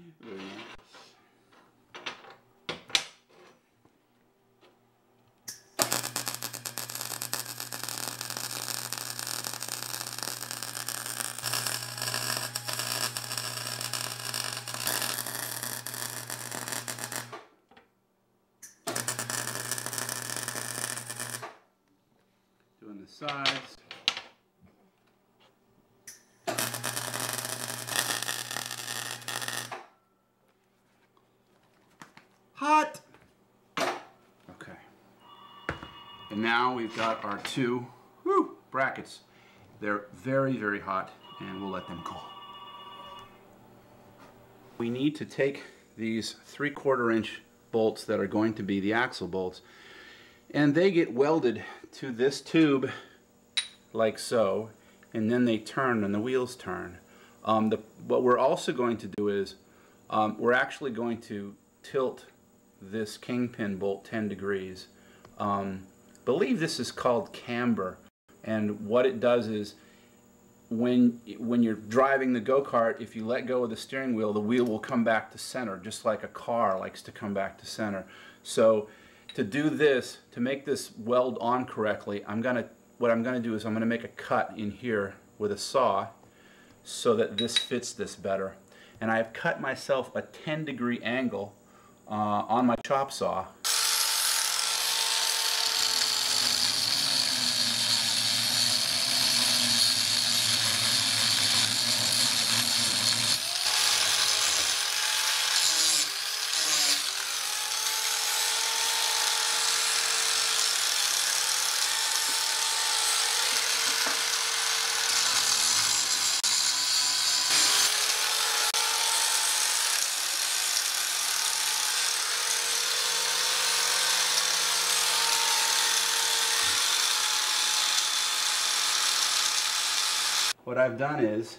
Very nice. Doing the sides. Hot! Okay. And now we've got our two brackets. They're very, very hot, and we'll let them cool. We need to take these 3/4 inch bolts that are going to be the axle bolts, and they get welded to this tube like so, and then they turn and the wheels turn. What we're also going to do is we're actually going to tilt this kingpin bolt 10 degrees. Believe this is called camber, and what it does is when you're driving the go-kart, if you let go of the steering wheel, the wheel will come back to center, just like a car likes to come back to center. So to do this, to make this weld on correctly, what I'm gonna do is I'm gonna make a cut in here with a saw so that this fits this better. And I've cut myself a 10-degree angle on my chop saw. What I've done is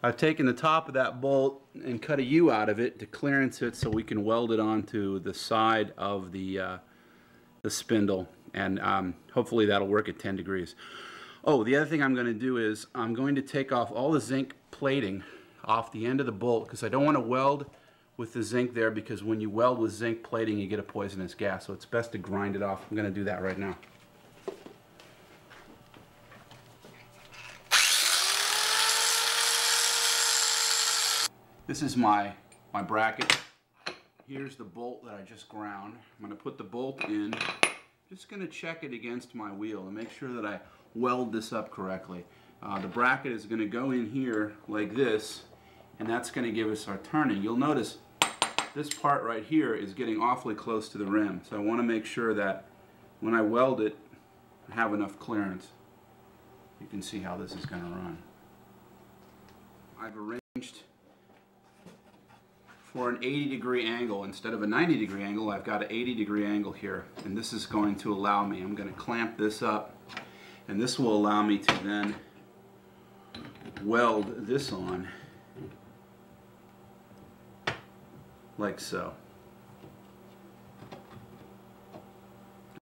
I've taken the top of that bolt and cut a U out of it to clearance it so we can weld it onto the side of the spindle, and hopefully that'll work at 10 degrees. Oh, the other thing I'm going to do is I'm going to take off all the zinc plating off the end of the bolt, because I don't want to weld with the zinc there, because when you weld with zinc plating you get a poisonous gas, so it's best to grind it off. I'm going to do that right now. This is my bracket. Here's the bolt that I just ground. I'm going to put the bolt in. Just going to check it against my wheel and make sure that I weld this up correctly. The bracket is going to go in here like this, and that's going to give us our turning. You'll notice this part right here is getting awfully close to the rim, so I want to make sure that when I weld it, I have enough clearance. You can see how this is going to run. I've arranged for an 80-degree angle. Instead of a 90-degree angle, I've got an 80-degree angle here, and this is going to allow me, I'm going to clamp this up, and this will allow me to then weld this on like so.